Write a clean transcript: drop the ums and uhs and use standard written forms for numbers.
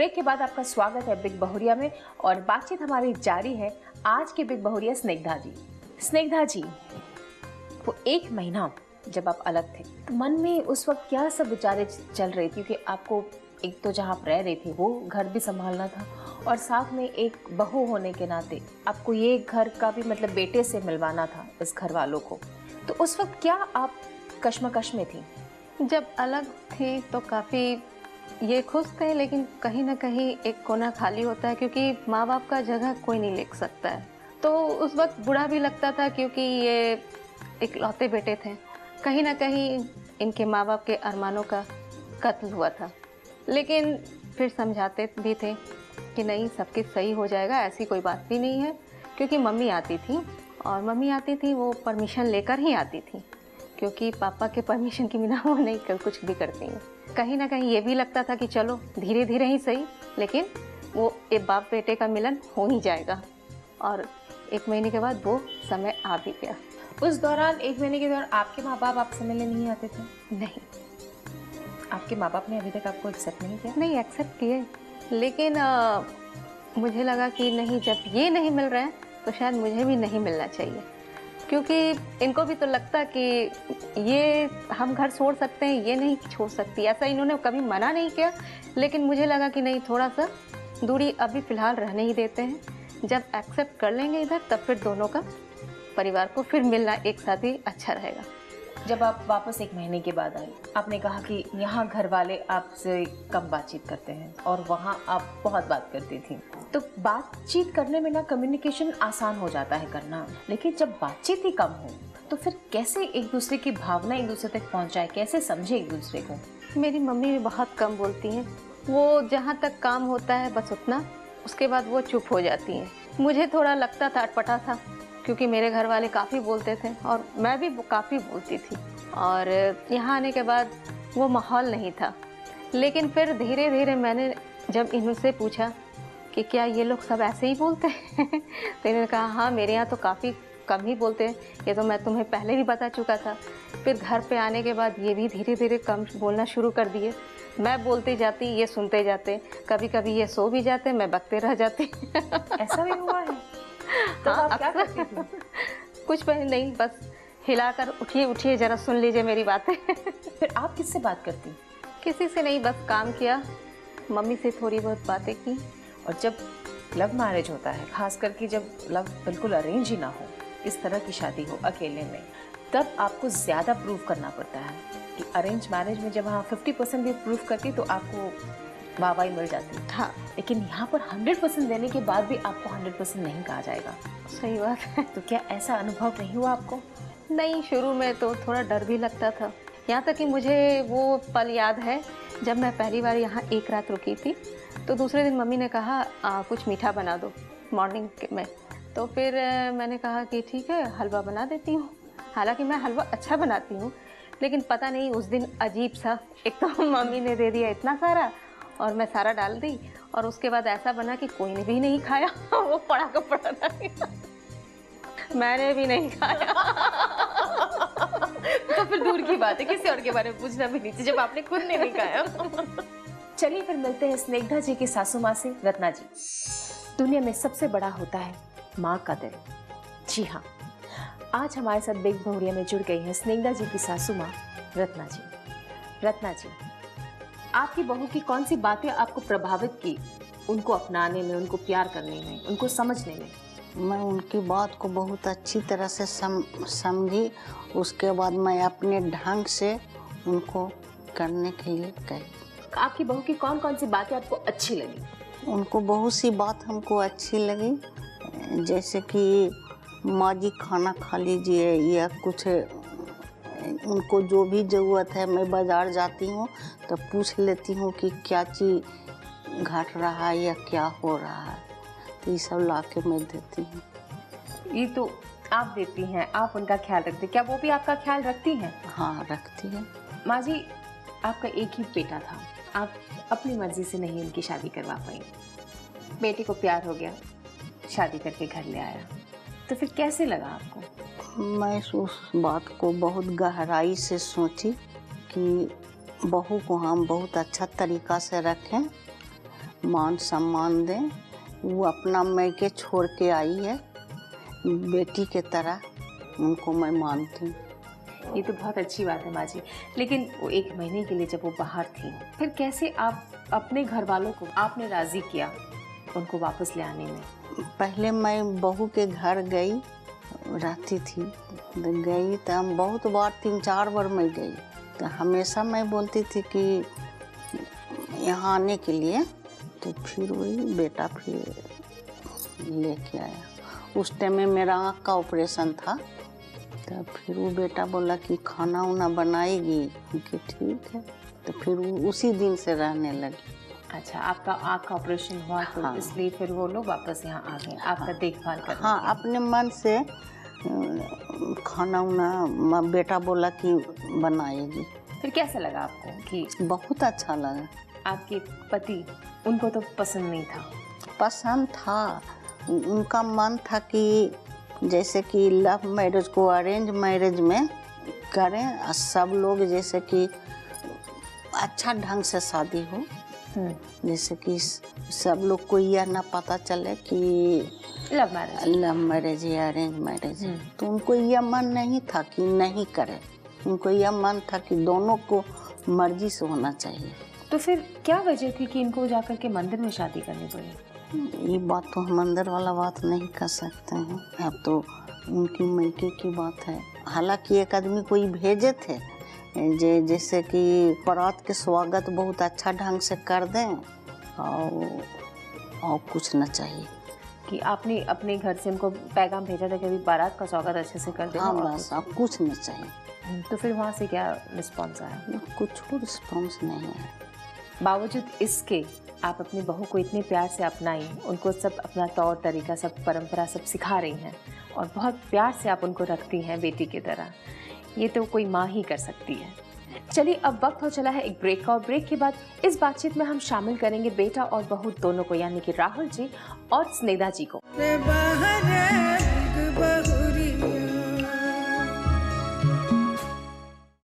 Break के बाद आपका स्वागत है बिग बहुरिया में और बातचीत हमारी जारी है। आज की बिग बहुरिया स्निग्धा जी। स्निग्धा जी, वो 1 महीना जब आप अलग थे तो मन में उस वक्त क्या सब विचारें चल रही थी? क्योंकि आपको एक तो जहाँ आप रह रहे थे वो घर भी संभालना था और साथ में एक बहू होने के नाते आपको ये घर का भी मतलब बेटे से मिलवाना था इस घर वालों को। तो उस वक्त क्या आप कश्मकश में थी? जब अलग थी तो काफ़ी ये खुश थे, लेकिन कहीं ना कहीं एक कोना खाली होता है क्योंकि माँ बाप का जगह कोई नहीं ले सकता है। तो उस वक्त बुरा भी लगता था क्योंकि ये इकलौते बेटे थे। कहीं ना कहीं इनके माँ बाप के अरमानों का कत्ल हुआ था, लेकिन फिर समझाते भी थे कि नहीं, सब कुछ सही हो जाएगा, ऐसी कोई बात भी नहीं है। क्योंकि मम्मी आती थी और मम्मी आती थी वो परमिशन लेकर ही आती थी, क्योंकि पापा के परमिशन के बिना वो नहीं कुछ भी करती हैं। कहीं ना कहीं ये भी लगता था कि चलो धीरे धीरे ही सही, लेकिन वो एक बाप बेटे का मिलन हो ही जाएगा। और 1 महीने के बाद वो समय आ भी गया। उस दौरान 1 महीने के दौरान आपके माँ बाप आपसे मिलने नहीं आते थे? नहीं, आपके माँ बाप ने अभी तक आपको एक्सेप्ट नहीं किया? नहीं एक्सेप्ट किए, लेकिन मुझे लगा कि नहीं, जब ये नहीं मिल रहे हैं तो शायद मुझे भी नहीं मिलना चाहिए, क्योंकि इनको भी तो लगता कि ये हम घर छोड़ सकते हैं, ये नहीं छोड़ सकती। ऐसा इन्होंने कभी मना नहीं किया, लेकिन मुझे लगा कि नहीं, थोड़ा सा दूरी अभी फ़िलहाल रहने ही देते हैं। जब एक्सेप्ट कर लेंगे इधर तब फिर दोनों का परिवार को फिर मिलना एक साथ ही अच्छा रहेगा। जब आप वापस 1 महीने के बाद आए, आपने कहा कि यहाँ घर वाले आपसे कम बातचीत करते हैं और वहाँ आप बहुत बात करती थी। तो बातचीत करने में ना कम्युनिकेशन आसान हो जाता है करना, लेकिन जब बातचीत ही कम हो तो फिर कैसे एक दूसरे की भावना एक दूसरे तक पहुँचाए, कैसे समझे एक दूसरे को? मेरी मम्मी भी बहुत कम बोलती हैं। वो जहाँ तक काम होता है बस उतना, उसके बाद वो चुप हो जाती हैं। मुझे थोड़ा लगता था, अटपटा था, क्योंकि मेरे घर वाले काफ़ी बोलते थे और मैं भी काफ़ी बोलती थी। और यहाँ आने के बाद वो माहौल नहीं था। लेकिन फिर धीरे धीरे मैंने जब इनसे पूछा कि क्या ये लोग सब ऐसे ही बोलते हैं तो इन्होंने कहा हाँ, मेरे यहाँ तो काफ़ी कम ही बोलते हैं। ये तो मैं तुम्हें पहले भी बता चुका था। फिर घर पे आने के बाद ये भी धीरे धीरे कम बोलना शुरू कर दिए। मैं बोलती जाती, ये सुनते जाते। कभी कभी ये सो भी जाते, मैं बकते रह जाती ऐसा भी हुआ है? तो हाँ, आप क्या करती थी? कुछ भी नहीं, बस हिलाकर उठिए उठिए जरा सुन लीजिए मेरी बातें फिर आप किससे बात करती? किसी से नहीं, बस काम किया, मम्मी से थोड़ी बहुत बातें की। और जब लव मैरिज होता है, खास करके जब लव बिल्कुल अरेंज ही ना हो, इस तरह की शादी हो अकेले में, तब आपको ज़्यादा प्रूव करना पड़ता है कि अरेंज मैरिज में जब हाँ 50% भी प्रूव करती तो आपको वाहवाही मिल जाती। हाँ, लेकिन यहाँ पर 100% देने के बाद भी आपको 100% नहीं कहा जाएगा। सही बात है। तो क्या ऐसा अनुभव नहीं हुआ आपको? नहीं, शुरू में तो थोड़ा डर भी लगता था। यहाँ तक कि मुझे वो पल याद है जब मैं पहली बार यहाँ एक रात रुकी थी, तो दूसरे दिन मम्मी ने कहा कुछ मीठा बना दो मॉर्निंग में। तो फिर मैंने कहा कि ठीक है, हलवा बना देती हूँ। हालांकि मैं हलवा अच्छा बनाती हूँ, लेकिन पता नहीं उस दिन अजीब सा, एक तो मम्मी ने दे दिया इतना सारा और मैं सारा डाल दी, और उसके बाद ऐसा बना कि कोई ने भी नहीं खाया वो पड़ा का पड़ा था मैंने भी नहीं खाया तो फिर दूर की बात है, किसी और के बारे में पूछना भी नहीं चाहिए जब आपने खुद ने नहीं खाया। चलिए फिर मिलते हैं स्निग्धा जी की सासू माँ से। रत्ना जी, दुनिया में सबसे बड़ा होता है माँ का दिल। जी हाँ, आज हमारे साथ बिग बहुरिया में जुड़ गई है स्निग्धा जी की सासू माँ रत्ना जी। रत्ना जी, आपकी बहू की कौन सी बातें आपको प्रभावित की उनको अपनाने में, उनको प्यार करने में, उनको समझने में? मैं उनकी बात को बहुत अच्छी तरह से समझी। उसके बाद मैं अपने ढंग से उनको करने के लिए कही। आपकी बहू की कौन कौन सी बातें आपको अच्छी लगी? उनको बहुत सी बात हमको अच्छी लगी, जैसे कि माँ जी खाना खा लीजिए, या कुछ उनको जो भी ज़रूरत है, मैं बाज़ार जाती हूँ तो पूछ लेती हूँ कि क्या चीज़ घट रहा है या क्या हो रहा है, तो ये सब ला के मैं देती हूँ। ये तो आप देती हैं, आप उनका ख्याल रखती हैं, क्या वो भी आपका ख्याल रखती हैं? हाँ, रखती है। माँ जी, आपका एक ही बेटा था, आप अपनी मर्जी से नहीं उनकी शादी करवा पाई। बेटे को प्यार हो गया, शादी करके घर ले आया, तो फिर कैसे लगा आपको? मैं उस बात को बहुत गहराई से सोची कि बहू को हम बहुत अच्छा तरीका से रखें मान सम्मान दें। वो अपना मैके छोड़ के आई है, बेटी के तरह उनको मैं मानती हूँ। ये तो बहुत अच्छी बात है माँ जी। लेकिन वो 1 महीने के लिए जब वो बाहर थी, फिर कैसे आप अपने घर वालों को आपने राजी किया उनको वापस ले आने में? पहले मैं बहू के घर गई, रहती थी, तो गई तो हम बहुत बार 3-4 बार मैं गई, तो हमेशा मैं बोलती थी कि यहाँ आने के लिए, तो फिर वही बेटा फिर लेके आया। उस टाइम में मेरा आँख का ऑपरेशन था, तो फिर वो बेटा बोला कि खाना उना बनाएगी, कि ठीक है, तो फिर वो उसी दिन से रहने लगी। अच्छा, आपका आँख का ऑपरेशन हुआ तो हाँ। इसलिए फिर वो लोग वापस यहाँ आ गए आपका देखभाल करने हाँ, के लिए। अपने मन से खाना उना बेटा बोला कि बनाएगी। फिर कैसा लगा आपको कि बहुत अच्छा लगा। आपके पति, उनको तो पसंद नहीं था? पसंद था, उनका मन था कि जैसे कि लव मैरिज को अरेंज मैरिज में करें और सब लोग जैसे कि अच्छा ढंग से शादी हो, जैसे कि सब लोग को यह ना पता चले कि लव मैरिज या अरेंज मैरिज। तो उनको यह मन नहीं था कि नहीं करें, उनको यह मन था कि दोनों को मर्जी से होना चाहिए। तो फिर क्या वजह थी कि इनको जाकर के मंदिर में शादी करनी पड़ी? ये बात तो हम अंदर वाला बात नहीं कर सकते हैं, अब तो उनकी मैके की बात है। हालांकि एक आदमी कोई भेजे थे जैसे कि बारात के स्वागत बहुत अच्छा ढंग से कर दें और कुछ न चाहिए। कि आपने अपने घर से उनको पैगाम भेजा था कि अभी बारात का स्वागत अच्छे से कर देना? हाँ, बस अब कुछ न चाहिए। तो फिर वहाँ से क्या रिस्पॉन्स आया? कुछ रिस्पॉन्स नहीं है। बावजूद इसके आप अपनी बहू को इतने प्यार से अपनाई, उनको सब अपना तौर तरीका, सब परंपरा सब सिखा रही हैं और बहुत प्यार से आप उनको रखती हैं बेटी की तरह। ये तो कोई माँ ही कर सकती है। चलिए, अब वक्त हो चला है एक ब्रेक का, और ब्रेक के बाद इस बातचीत में हम शामिल करेंगे बेटा और बहू दोनों को, यानी कि राहुल जी और स्नेहा जी को।